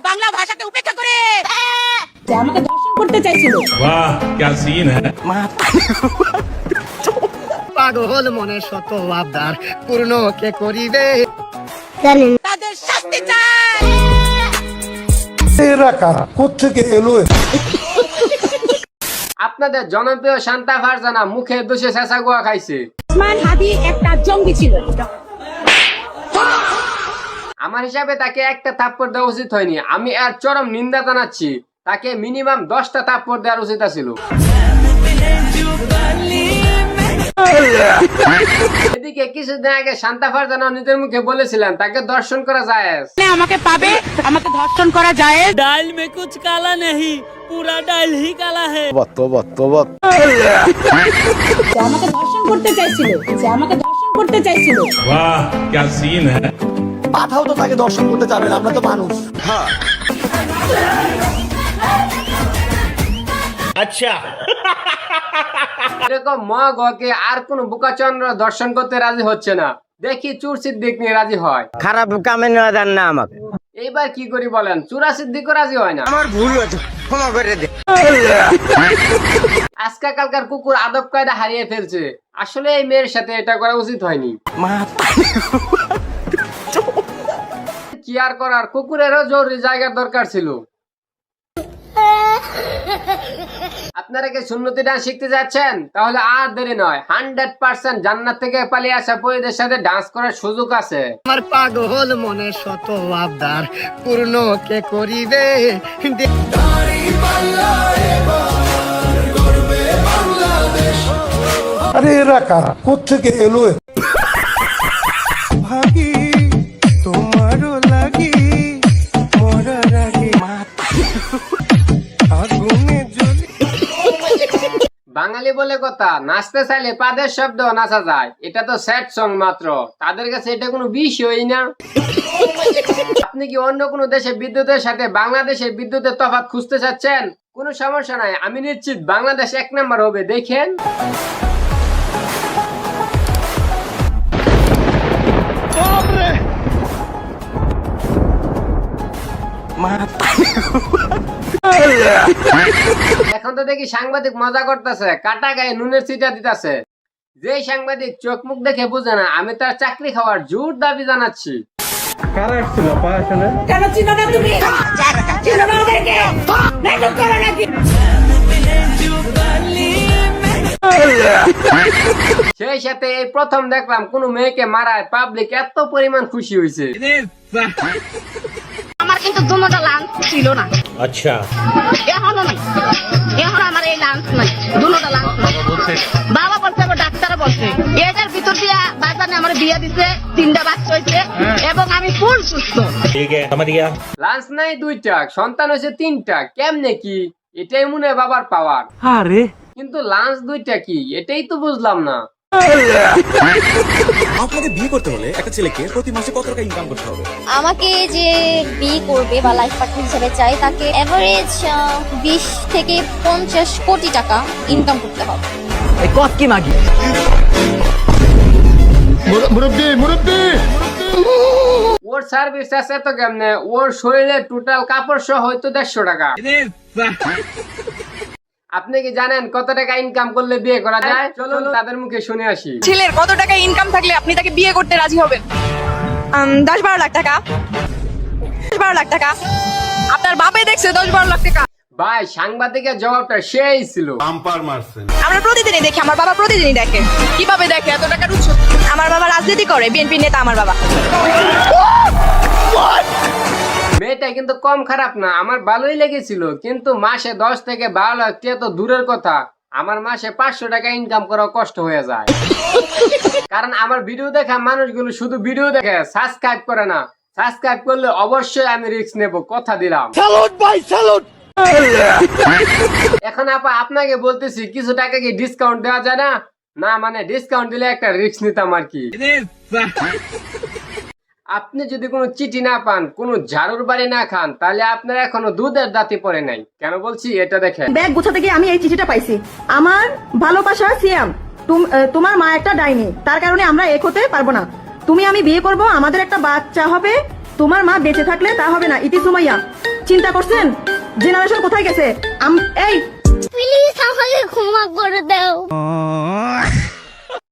বাংলা ভাষাকে উপেক্ষা করে যে আমাকে দর্শন করতে চাইছিল। वाह क्या सीन है। পাগল মনে শত আবদার পূর্ণ কে করিবে তাদের শাস্তি চাই। এরা কারা কোত্থেকে এলো? আপনাদের জনপ্রিয় শান্তা ফারজানা মুখে দোষে শেষা গোয়া খাইছে। ওসমান হাদি একটা জঙ্গি ছিল। আমার হিসাবে তাকে একটা থাপ্পড় দেওয়া উচিত হয়নি। আমি এর চরম নিন্দা জানাচ্ছি। তাকে মিনিমাম 10টা থাপ্পড় দেওয়ার উচিত ছিল। এদিকে কিছুদিন আগে শান্তা ফারজানা নিজের মুখে বলেছিলেন তাকে দর্শন করা যায়। আমাকে পাবে, আমাকে ধর্ষণ করা যায়। दाल में कुछ काला नहीं, पूरा दाल ही काला है। যে আমাকে ধর্ষণ করতে চাইছিল, যে আমাকে ধর্ষণ করতে চাইছিল। वाह क्या सीन है। পাঠাও তো তাকে দর্শন করতে যাবেন, আমরা তো মানুষ। এরকম মগকে আর কোন বোকাচন্দ্র দর্শন করতে রাজি হচ্ছে না। দেখি চুর সিদ্দিক নিয়ে রাজি হয়। খারাপ কামে না দেন না আমাকে। এইবার কি করি বলেন, চুরা সিদ্দিকও রাজি হয় না। আমার ভুল হয়েছে, ক্ষমা করে দে। আজকা কালকার কুকুর আদব কায়দা হারিয়ে ফেলছে। আসলে এই মেয়ের সাথে এটা করা উচিত হয়নি। কি আর করার, কুকুরেরও জরুরি জায়গার দরকার ছিল। আপনারা কি সুন্নতি ডান্স শিখতে যাচ্ছেন? তাহলে আর দেরি নয়, 100% জান্নাত থেকে পালিয়ে আসা পরিদের সাথে ডান্স করার সুযোগ আছে। আমার পাগল মনে শত আবদার পূর্ণ কে করিবে আরে এরা কারা কোত্থেকে এলো? ভাবি তোমারও লাগি মরার আগে আগুনে জ্বলি। বাঙালি বলে কথা, নাচতে চাইলে পাদের শব্দ নাচা যায়। এটা তো স্যাড সং মাত্র, তাদের কাছে এটা কোনো বিষয়ই না। আপনি কি অন্য কোনো দেশে বিদ্যুতের সাথে বাংলাদেশের বিদ্যুতের তফাৎ খুঁজতে চাচ্ছেন? কোনো সমস্যা নাই, আমি নিশ্চিত বাংলাদেশ 1 নাম্বার হবে। দেখেন এখন তো দেখি সাংবাদিক মজা করতেছে, কাটা গায়ে নুনের ছিটা দিতেছে। যে সাংবাদিক চোখ মুখ দেখে বুঝে না, আমি তার চাকরি খাওয়ার জোর দাবি জানাচ্ছি। কেন চিনো না তুমি? চিনো না ওদেরকে? নাটক করো নাকি? সেই সাথে এই প্রথম দেখলাম কোন মেয়েকে মারায় পাবলিক এত পরিমাণ খুশি হয়েছে। আমার কিন্তু দুটোটা লাঞ্চ ছিল না। अच्छा এখনো নাই, এখন আমার এই লাঞ্চ নাই, দুটোটা লাঞ্চ নাই। বাবা বলছে, আমার ডাক্তার বলছে এটার ভিতর দিয়া বাজারে আমার বিয়ে দিছে, 3টা বাচ্চা হয়েছে এবং আমি ফুল সুস্থ। ठीक है समझ गया। লাঞ্চ নাই 2টা, সন্তান হয়েছে 3টা। কেমনে কি? এটাই মনে হয় বাবার পাওয়ার। কিন্তু লাঞ্চ 2টা কি, এটাই তো বুঝলাম না। আপনাকে বিয়ে করতে হলে একটা ছেলেকে প্রতি মাসে কত টাকা ইনকাম করতে হবে? আমাকে যে বিয়ে করবে বা লাইফ পার্টনার হিসেবে চাই তাকে এভারেজ 20 থেকে 50 কোটি টাকা ইনকাম করতে হবে। কত কি মাগি ওর সার্ভিস আছে তো কেমনে? ওর শরীরে টোটাল কাপড় সহ হয়তো 150 টাকা। আপনি কি জানেন কত টাকা ইনকাম করলে বিয়ে করা যায়? চলুন তাদের মুখে শুনে আসি। ছেলের কত টাকা ইনকাম থাকলে আপনি তাকে বিয়ে করতে রাজি হবেন? 10-12 লাখ টাকা। 10-12 লাখ টাকা। আপনার বাপে দেখছে 10-12 লাখ টাকা। ভাই, সাংবাদিকের জবাবটা সেই ছিল। আমরা প্রতিদিনই দেখি, আমার বাবা প্রতিদিনই দেখে। কিভাবে দেখে? এত টাকার উৎস। আমার বাবা রাজনীতি করে, বিএনপি নেতা আমার বাবা। মেয়েটা কিন্তু কম খারাপ না, আমার ভালোই লেগেছিল। কিন্তু মাসে 10 থেকে 12 লাখ টাকা তো দূরের কথা, আমার মাসে 500 টাকা ইনকাম করা কষ্ট হয়ে যায়। কারণ আমার ভিডিও দেখা মানুষগুলো শুধু ভিডিও দেখে, সাবস্ক্রাইব করে না। সাবস্ক্রাইব করলে অবশ্যই আমি রিস্ক নেব, কথা দিলাম। এখন আপা আপনাকে বলতেছি, কিছু টাকা কি ডিসকাউন্ট দেওয়া যায় না? না মানে ডিসকাউন্ট দিলে একটা রিস্ক নিতাম আর কি। আপনি যদি কোনো চিঠি না পান, কোনো ঝাড়ুর বাড়ি না খান, তাহলে আপনার এখনো দুধের দাঁতি পড়ে নাই। কেন বলছি এটা দেখেন। ব্যাগ গোছাতে গিয়ে আমি এই চিঠিটা পাইছি। আমার ভালোবাসা সিয়াম, তোমার মা একটা ডাইনি, তার কারণে আমরা এক হতে পারবো না। তুমি আমি বিয়ে করব, আমাদের একটা বাচ্চা হবে। তোমার মা বেঁচে থাকলে তা হবে না। ইতি সুমাইয়া। চিন্তা করছেন জেনারেশন কোথায় গেছে এই প্লিজ আমাকে ক্ষমা করে দাও